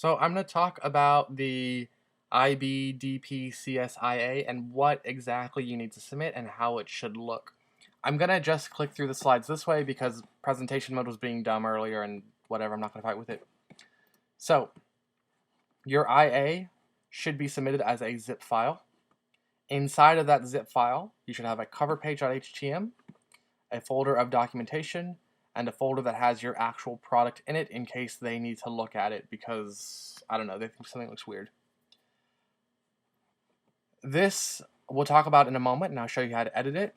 So I'm going to talk about the IBDPCSIA and what exactly you need to submit and how it should look. I'm going to just click through the slides this way because presentation mode was being dumb earlier and whatever, I'm not going to fight with it. So your IA should be submitted as a zip file. Inside of that zip file, you should have a cover page.htm, a folder of documentation, and a folder that has your actual product in it in case they need to look at it because, I don't know, they think something looks weird. This we'll talk about in a moment, and I'll show you how to edit it.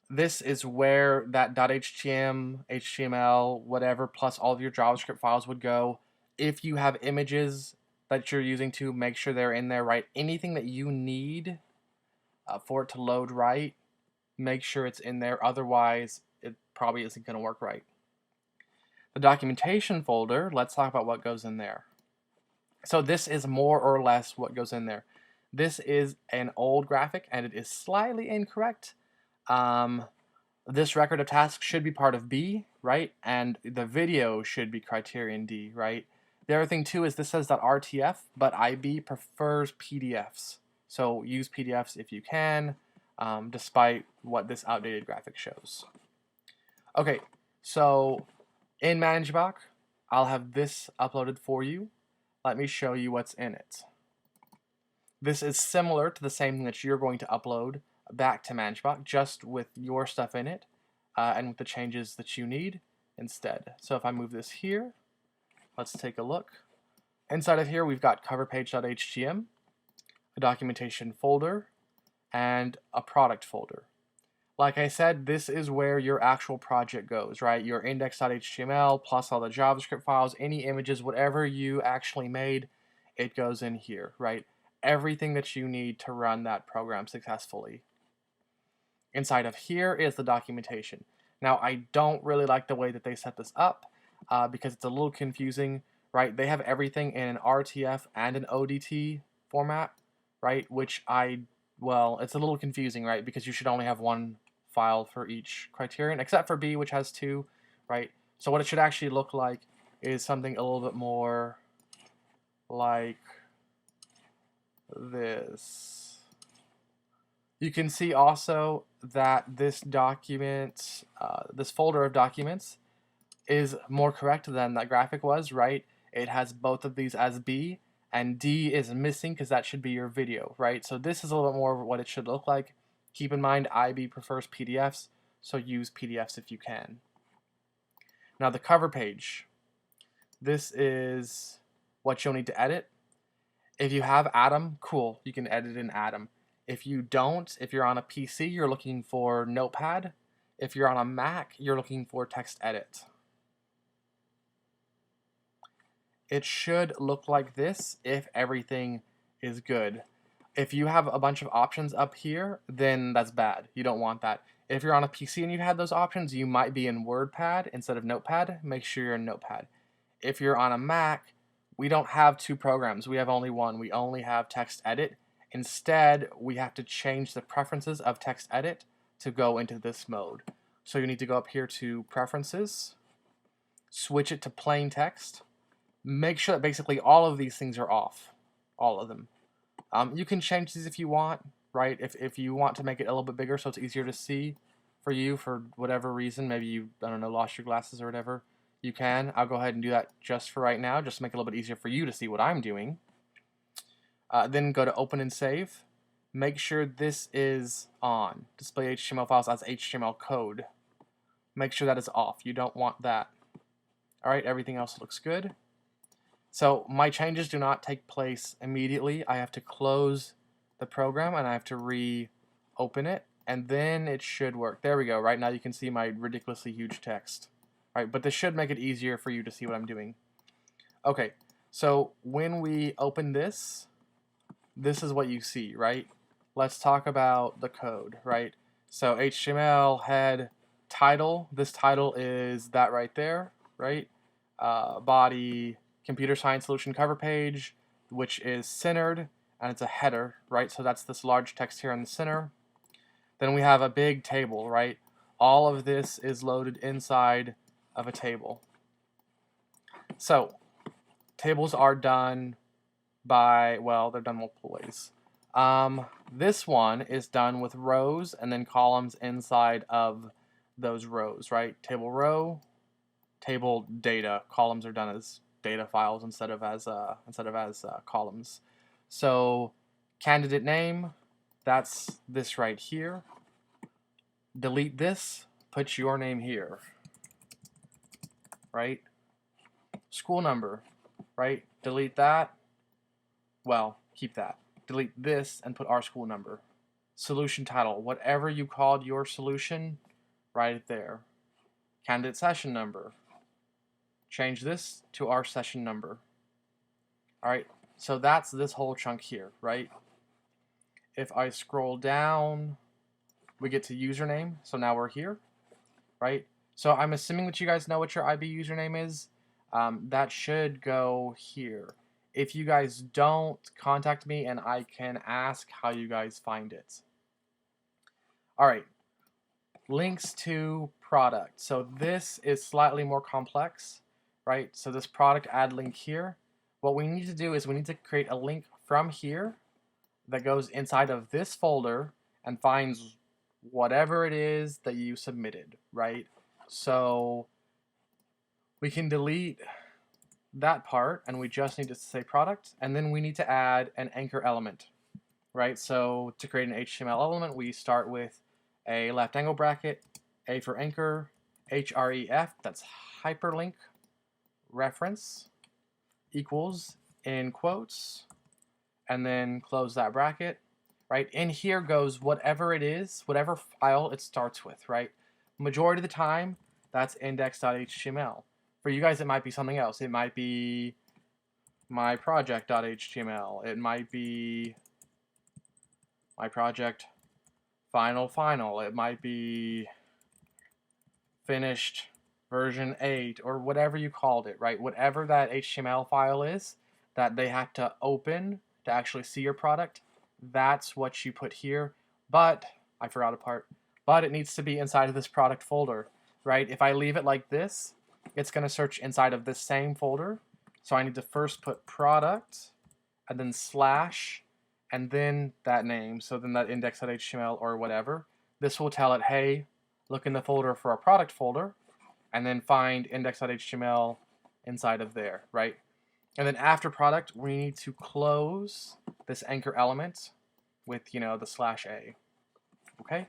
This is where that .htm, HTML, whatever, plus all of your JavaScript files would go. If you have images that you're using to, make sure they're in there, right? Anything that you need for it to load right, make sure it's in there. Otherwise, it probably isn't going to work right. The documentation folder, let's talk about what goes in there. So this is more or less what goes in there. This is an old graphic and it is slightly incorrect. This record of tasks should be part of B, right? And the video should be criterion D, right? The other thing too is this says .rtf, but IB prefers PDFs. So use PDFs if you can, despite what this outdated graphic shows. Okay, so in ManageBox, I'll have this uploaded for you. Let me show you what's in it. This is similar to the same thing that you're going to upload back to ManageBox, just with your stuff in it and with the changes that you need instead. So if I move this here, let's take a look. Inside of here, we've got coverpage.htm, a documentation folder, and a product folder. Like I said, this is where your actual project goes, right? Your index.html plus all the JavaScript files, any images, whatever you actually made, it goes in here, right? Everything that you need to run that program successfully. Inside of here is the documentation. Now, I don't really like the way that they set this up because it's a little confusing, right? They have everything in an RTF and an ODT format, right? Which well, it's a little confusing, right? Because you should only have one file for each criterion, except for B, which has two, right? So what it should actually look like is something a little bit more like this. You can see also that this document, this folder of documents is more correct than that graphic was, right? It has both of these as B, and D is missing because that should be your video, right? So this is a little bit more of what it should look like. Keep in mind IB prefers PDFs, so use PDFs if you can. Now the cover page. This is what you'll need to edit. If you have Atom, cool, you can edit in Atom. If you don't, if you're on a PC, you're looking for Notepad. If you're on a Mac, you're looking for TextEdit. It should look like this if everything is good. If you have a bunch of options up here, then that's bad. You don't want that. If you're on a PC and you had those options, you might be in WordPad instead of Notepad. Make sure you're in Notepad. If you're on a Mac, we don't have two programs. We have only one. We only have TextEdit. Instead, we have to change the preferences of TextEdit to go into this mode. So you need to go up here to Preferences, switch it to Plain Text. Make sure that basically all of these things are off, all of them. You can change these if you want, right? If you want to make it a little bit bigger so it's easier to see for you for whatever reason, maybe you, I don't know, lost your glasses or whatever, you can. I'll go ahead and do that just for right now, just to make it a little bit easier for you to see what I'm doing. Then go to Open and Save. Make sure this is on. Display HTML files as HTML code. Make sure that is off. You don't want that. All right, everything else looks good. So my changes do not take place immediately. I have to close the program and I have to reopen it, and then it should work. There we go. Right now you can see my ridiculously huge text. All right, but this should make it easier for you to see what I'm doing. Okay, so when we open this, this is what you see, right? Let's talk about the code, right? So HTML, head, title. This title is that right there, right? Body, computer science solution cover page, which is centered, and it's a header, right? So that's this large text here in the center. Then we have a big table, right? All of this is loaded inside of a table. So tables are done by, well, they're done multiple ways. This one is done with rows and then columns inside of those rows, right? Table row, table data. Columns are done as data files instead of as columns. So candidate name, that's this right here. Delete this, put your name here, right? School number, right? Delete that. Well, keep that. Delete this and put our school number. Solution title, whatever you called your solution, write it there. Candidate session number. Change this to our session number. All right, so that's this whole chunk here, right? If I scroll down, we get to username. So now we're here, right? So I'm assuming that you guys know what your IB username is. That should go here. If you guys don't, contact me and I can ask how you guys find it. All right, links to product. So this is slightly more complex, right? So this product add link here. What we need to do is we need to create a link from here that goes inside of this folder and finds whatever it is that you submitted, right? So we can delete that part and we just need to say product, and then we need to add an anchor element, right? So to create an HTML element, we start with a left angle bracket, A for anchor, href, that's hyperlink, reference, equals, in quotes, and then close that bracket, right? In here goes whatever it is, whatever file it starts with, right? Majority of the time, that's index.html. For you guys, it might be something else. It might be my project.html. It might be my project final. It might be finished version 8 or whatever you called it, right? Whatever that HTML file is that they have to open to actually see your product, that's what you put here. But I forgot a part. But it needs to be inside of this product folder, right? If I leave it like this, it's going to search inside of this same folder. So I need to first put product and then slash and then that name. So then that index.html or whatever. This will tell it, hey, look in the folder for a product folder and then find index.html inside of there, right? And then after product, we need to close this anchor element with, you know, the /a. Okay,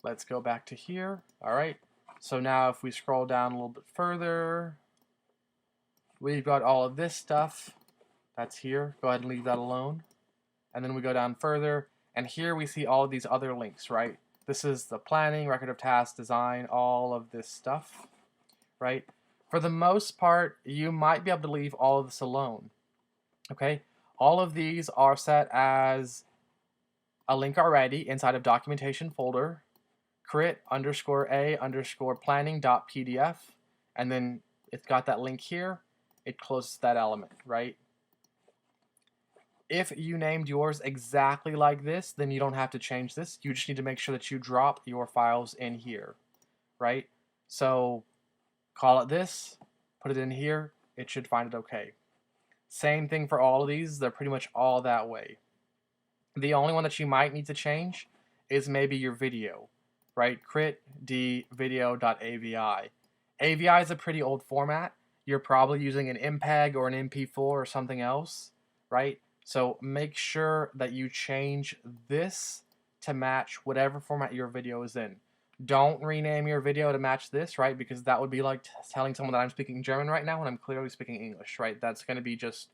let's go back to here. All right, so now if we scroll down a little bit further, we've got all of this stuff that's here. Go ahead and leave that alone. And then we go down further, and here we see all of these other links, right? This is the planning, record of tasks, design, all of this stuff, right? For the most part, you might be able to leave all of this alone, okay? All of these are set as a link already inside of documentation folder, crit_a_planning.pdf, and then it's got that link here. It closes that element, right? If you named yours exactly like this, then you don't have to change this. You just need to make sure that you drop your files in here, right? So call it this, put it in here, it should find it okay. Same thing for all of these, they're pretty much all that way. The only one that you might need to change is maybe your video, right? Crit d video.avi. AVI is a pretty old format. You're probably using an MPEG or an MP4 or something else, right? So make sure that you change this to match whatever format your video is in. Don't rename your video to match this, right? Because that would be like telling someone that I'm speaking German right now when I'm clearly speaking English, right? That's going to be just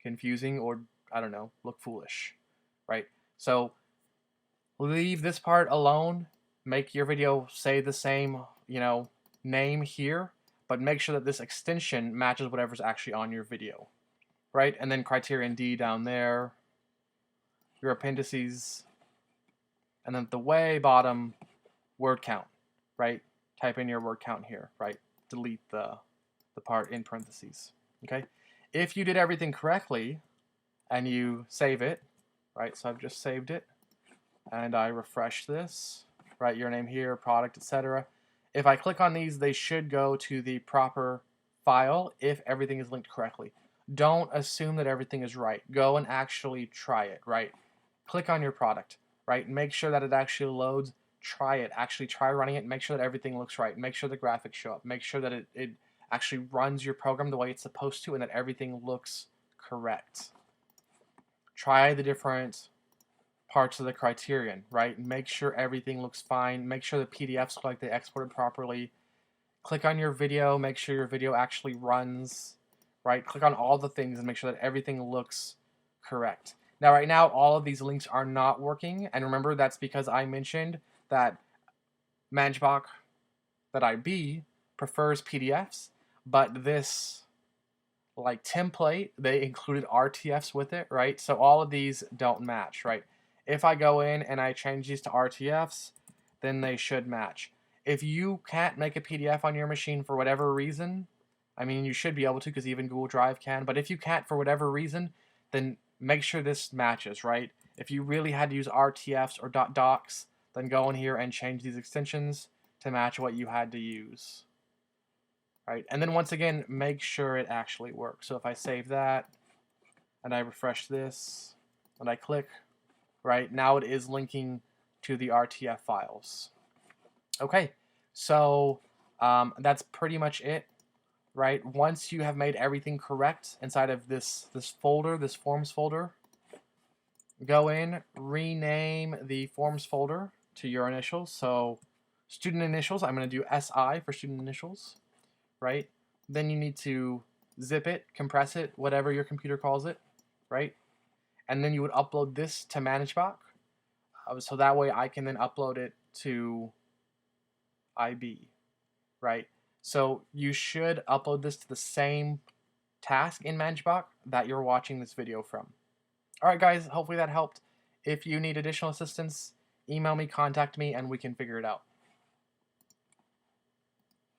confusing or, I don't know, look foolish, right? So leave this part alone. Make your video say the same, you know, name here, but make sure that this extension matches whatever's actually on your video, right? And then criterion D down there, your appendices, and then at the way bottom, word count, right? Type in your word count here, right? Delete the part in parentheses, okay? If you did everything correctly and you save it, right? So I've just saved it and I refresh this, right? Your name here, product, etc. If I click on these, they should go to the proper file if everything is linked correctly. Don't assume that everything is right. Go and actually try it, right? Click on your product, right? Make sure that it actually loads. Try it. Actually try running it. Make sure that everything looks right. Make sure the graphics show up. Make sure that it actually runs your program the way it's supposed to and that everything looks correct. Try the different parts of the criterion, right? Make sure everything looks fine. Make sure the PDFs look like they exported properly. Click on your video. Make sure your video actually runs, right? Click on all the things and make sure that everything looks correct. Now, right now, all of these links are not working. And remember, that's because I mentioned that Manjbot.ib prefers PDFs, but this like template, they included RTFs with it, right? So all of these don't match, right? If I go in and I change these to RTFs, then they should match. If you can't make a PDF on your machine for whatever reason, I mean, you should be able to because even Google Drive can, but if you can't for whatever reason, then make sure this matches, right? If you really had to use RTFs or .docs, then go in here and change these extensions to match what you had to use. Right, and then once again, make sure it actually works. So if I save that, and I refresh this, and I click, right, now it is linking to the RTF files. Okay, so that's pretty much it, right? Once you have made everything correct inside of this folder, this forms folder, go in, rename the forms folder to your initials. So student initials, I'm going to do SI for student initials. Right? Then you need to zip it, compress it, whatever your computer calls it, right? And then you would upload this to Manjbot, so that way I can then upload it to IB, right? So you should upload this to the same task in Manjbot that you're watching this video from. All right, guys, hopefully that helped. If you need additional assistance, email me, contact me, and we can figure it out.